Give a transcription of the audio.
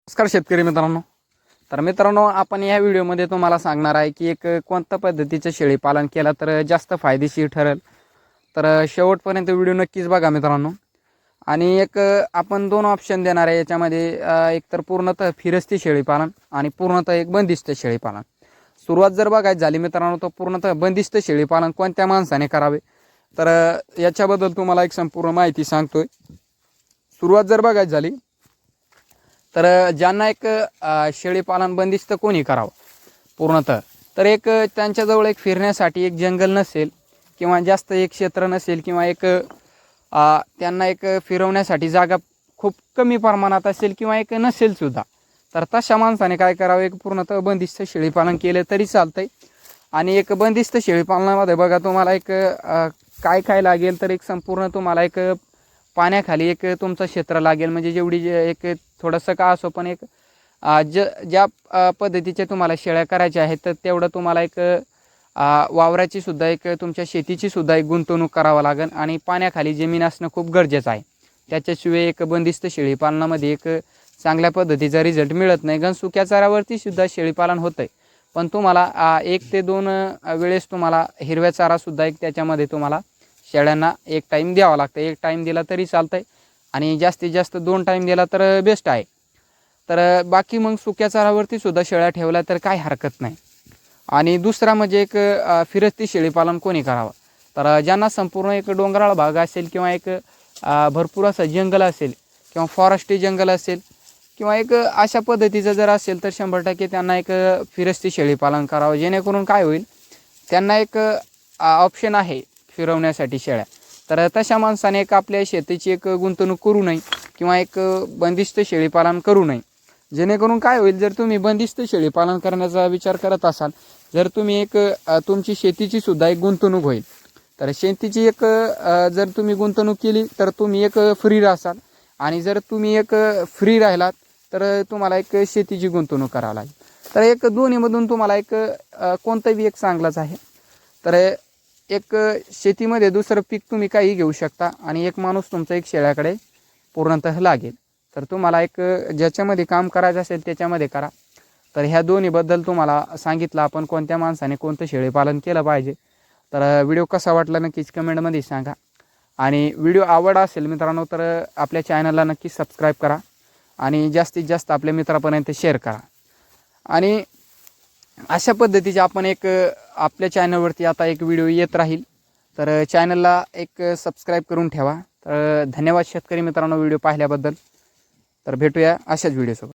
नमस्कार शेतकरी मित्रांनो. तर मित्रांनो, आपण या व्हिडिओमध्ये तुम्हाला सांगणार आहे की एक कोणत्या पद्धतीचे शेळी पालन केलं तर जास्त फायदेशीर ठरेल. तर शेवटपर्यंत व्हिडिओ नक्कीच बघा मित्रांनो. आणि एक आपण दोन ऑप्शन देणार आहे याच्यामध्ये, एक तर पूर्णतः फिरस्ती शेळी पालन आणि पूर्णतः एक बंदिस्त शेळी पालन. सुरुवात जर बघायची झाली मित्रांनो, तर पूर्णतः बंदिस्त शेळी पालन कोणत्या माणसाने करावे, तर याच्याबद्दल तुम्हाला एक संपूर्ण माहिती सांगतोय. सुरुवात जर बघायची झाली तर ज्यांना एक शेळी पालन बंदिस्त कोणी करावं पूर्णतः, तर एक त्यांच्याजवळ एक फिरण्यासाठी एक जंगल नसेल किंवा जास्त एक क्षेत्र नसेल किंवा एक त्यांना एक फिरवण्यासाठी जागा खूप कमी प्रमाणात असेल किंवा एक नसेल सुद्धा, तर तशा माणसाने काय करावं, एक पूर्णतः बंदिस्त शेळी पालन केलं तरी चालतंय. आणि एक बंदिस्त शेळी पालनामध्ये बघा तुम्हाला एक काय काय लागेल, तर एक संपूर्ण तुम्हाला एक पाण्याखाली एक तुमचं क्षेत्र लागेल. म्हणजे जेवढी एक थोडंसं का असो पण एक ज्या पद्धतीचे तुम्हाला शेळ्या करायच्या आहेत तर तेवढं तुम्हाला एक वावराची सुद्धा एक तुमच्या शेतीची सुद्धा एक गुंतवणूक करावं लागेल आणि पाण्याखाली जमीन असणं खूप गरजेचं आहे. त्याच्याशिवाय एक बंदिस्त शेळी पालनामध्ये एक चांगल्या पद्धतीचा रिझल्ट मिळत नाही. गण सुक्या चाऱ्यावरती सुद्धा शेळी पालन होतं आहे, पण तुम्हाला 1 ते 2 वेळेस तुम्हाला हिरव्या चारासुद्धा एक त्याच्यामध्ये तुम्हाला शेळ्यांना एक टाईम द्यावा लागतं. एक टाईम दिला तरी चालतं आहे आणि जास्तीत जास्त 2 टाईम दिला तर बेस्ट आहे. तर बाकी मग सुक्या चारावरती सुद्धा शेळ्या ठेवल्या तर काही हरकत नाही. आणि दुसरा म्हणजे एक फिरस्ती शेळी पालन कोणी करावं, तर ज्यांना संपूर्ण एक डोंगराळ भाग असेल किंवा एक भरपूर असं जंगल असेल किंवा फॉरेस्टी जंगल असेल किंवा एक अशा पद्धतीचं जर असेल तर 100% त्यांना एक फिरस्ती शेळी पालन करावं. जेणेकरून काय होईल, त्यांना एक ऑप्शन आहे फिरवण्यासाठी शेळ्या. तर तशा माणसाने एक आपल्या शेतीची एक गुंतवणूक करू नये किंवा एक बंदिस्त शेळी पालन करू नये. जेणेकरून काय होईल, जर तुम्ही बंदिस्त शेळी पालन करण्याचा विचार करत असाल, जर तुम्ही एक तुमची शेतीची सुद्धा एक गुंतवणूक होईल. तर शेतीची एक जर तुम्ही गुंतवणूक केली तर तुम्ही एक फ्री राहाल आणि जर तुम्ही एक फ्री राहिलात तर तुम्हाला एक शेतीची गुंतवणूक करावी लागेल. तर एक दोन्हीमधून तुम्हाला एक कोणतंही एक चांगलंच आहे. तर एक शेतीमध्ये दुसरं पीक तुम्ही काही घेऊ शकता आणि एक माणूस तुमचा एक शेळ्याकडे पूर्णतः लागेल. तर तुम्हाला एक ज्याच्यामध्ये काम करायचं असेल त्याच्यामध्ये करा. तर ह्या दोन्हीबद्दल तुम्हाला सांगितलं आपण कोणत्या माणसाने कोणतं शेळी पालन केलं पाहिजे. तर व्हिडिओ कसा वाटला नक्कीच कमेंटमध्ये सांगा. आणि व्हिडिओ आवड असेल मित्रांनो तर आपल्या चॅनलला नक्की सबस्क्राईब करा आणि जास्तीत जास्त आपल्या मित्रापर्यंत शेअर करा. आणि अशा पद्धतीचे आपण एक आपल्या चॅनलवरती आता एक व्हिडिओ येत राहील, तर चॅनलला एक सबस्क्राईब करून ठेवा. तर धन्यवाद शेतकरी मित्रांनो व्हिडिओ पाहिल्याबद्दल. तर भेटूया अशाच व्हिडिओसोबत.